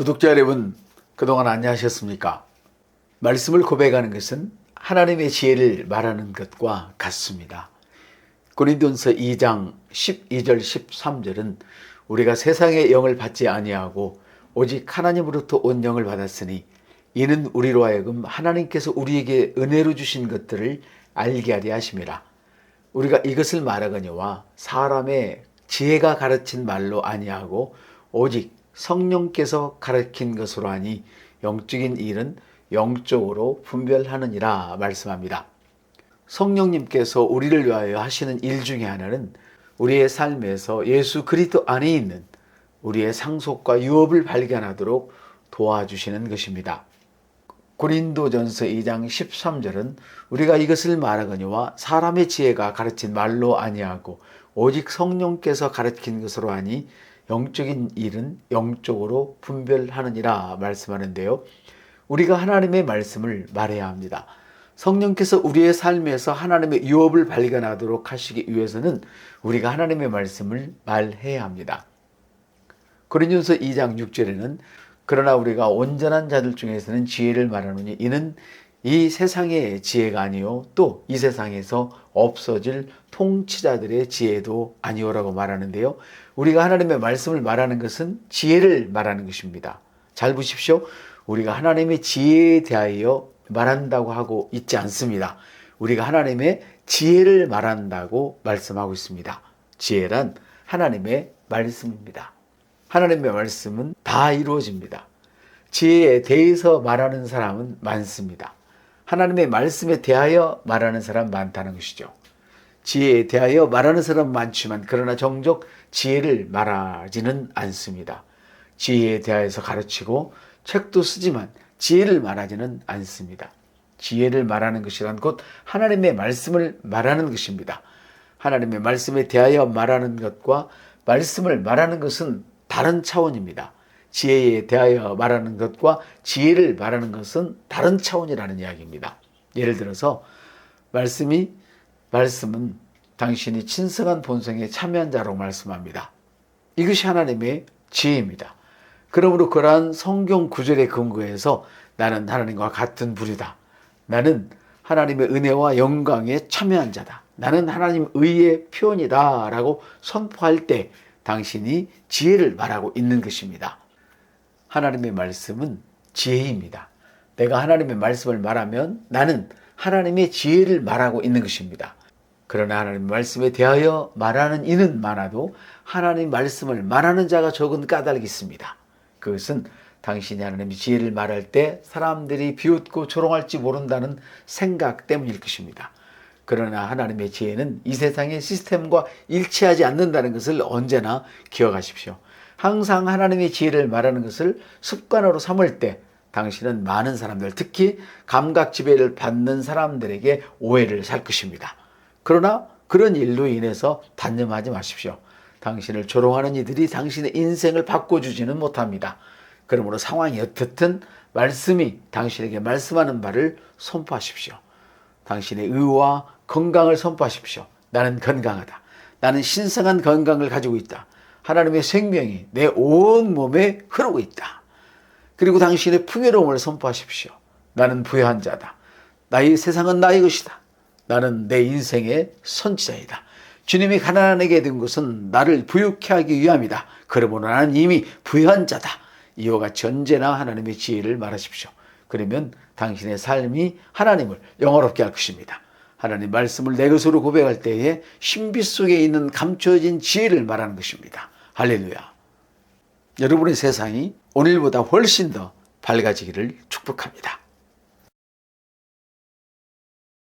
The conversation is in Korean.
구독자 여러분, 그동안 안녕하셨습니까? 말씀을 고백하는 것은 하나님의 지혜를 말하는 것과 같습니다. 고린도전서 2장 12절 13절은 우리가 세상의 영을 받지 아니하고 오직 하나님으로부터 온 영을 받았으니 이는 우리로 하여금 하나님께서 우리에게 은혜로 주신 것들을 알게 하려 하심이라. 우리가 이것을 말하거니와 사람의 지혜가 가르친 말로 아니하고 오직 성령께서 가르친 것으로 하니 영적인 일은 영적으로 분별하느니라 말씀합니다. 성령님께서 우리를 위하여 하시는 일 중에 하나는 우리의 삶에서 예수 그리스도 안에 있는 우리의 상속과 유업을 발견하도록 도와주시는 것입니다. 고린도전서 2장 13절은 우리가 이것을 말하거니와 사람의 지혜가 가르친 말로 아니하고 오직 성령께서 가르친 것으로 하니 영적인 일은 영적으로 분별하느니라 말씀하는데요. 우리가 하나님의 말씀을 말해야 합니다. 성령께서 우리의 삶에서 하나님의 유업을 발견하도록 하시기 위해서는 우리가 하나님의 말씀을 말해야 합니다. 고린도전서 2장 6절에는 그러나 우리가 온전한 자들 중에서는 지혜를 말하노니 이는 이 세상의 지혜가 아니요 또 이 세상에서 없어질 통치자들의 지혜도 아니오라고 말하는데요. 우리가 하나님의 말씀을 말하는 것은 지혜를 말하는 것입니다. 잘 보십시오. 우리가 하나님의 지혜에 대하여 말한다고 하고 있지 않습니다. 우리가 하나님의 지혜를 말한다고 말씀하고 있습니다. 지혜란 하나님의 말씀입니다. 하나님의 말씀은 다 이루어집니다. 지혜에 대해서 말하는 사람은 많습니다. 하나님의 말씀에 대하여 말하는 사람 많다는 것이죠. 지혜에 대하여 말하는 사람은 많지만 그러나 정작 지혜를 말하지는 않습니다. 지혜에 대하여서 가르치고 책도 쓰지만 지혜를 말하지는 않습니다. 지혜를 말하는 것이란 곧 하나님의 말씀을 말하는 것입니다. 하나님의 말씀에 대하여 말하는 것과 말씀을 말하는 것은 다른 차원입니다. 지혜에 대하여 말하는 것과 지혜를 말하는 것은 다른 차원이라는 이야기입니다. 예를 들어서 말씀은 당신이 신성한 본성에 참여한 자로 말씀합니다. 이것이 하나님의 지혜입니다. 그러므로 그러한 성경 구절에 근거해서 나는 하나님과 같은 부류다. 나는 하나님의 은혜와 영광에 참여한 자다. 나는 하나님 의의 표현이다 라고 선포할 때 당신이 지혜를 말하고 있는 것입니다. 하나님의 말씀은 지혜입니다. 내가 하나님의 말씀을 말하면 나는 하나님의 지혜를 말하고 있는 것입니다. 그러나 하나님의 말씀에 대하여 말하는 이는 많아도 하나님의 말씀을 말하는 자가 적은 까닭이 있습니다. 그것은 당신이 하나님의 지혜를 말할 때 사람들이 비웃고 조롱할지 모른다는 생각 때문일 것입니다. 그러나 하나님의 지혜는 이 세상의 시스템과 일치하지 않는다는 것을 언제나 기억하십시오. 항상 하나님의 지혜를 말하는 것을 습관으로 삼을 때 당신은 많은 사람들, 특히 감각 지배를 받는 사람들에게 오해를 살 것입니다. 그러나 그런 일로 인해서 단념하지 마십시오. 당신을 조롱하는 이들이 당신의 인생을 바꿔주지는 못합니다. 그러므로 상황이 어떻든 말씀이 당신에게 말씀하는 바를 선포하십시오. 당신의 의와 건강을 선포하십시오. 나는 건강하다. 나는 신성한 건강을 가지고 있다. 하나님의 생명이 내 온 몸에 흐르고 있다. 그리고 당신의 풍요로움을 선포하십시오. 나는 부유한 자다. 나의 세상은 나의 것이다. 나는 내 인생의 선지자이다. 주님이 가난하게 된 것은 나를 부유케 하기 위함이다. 그러므로 나는 이미 부유한 자다. 이와 같이 언제나 하나님의 지혜를 말하십시오. 그러면 당신의 삶이 하나님을 영화롭게 할 것입니다. 하나님 말씀을 내 것으로 고백할 때에 신비 속에 있는 감춰진 지혜를 말하는 것입니다. 할렐루야. 여러분의 세상이 오늘보다 훨씬 더 밝아지기를 축복합니다.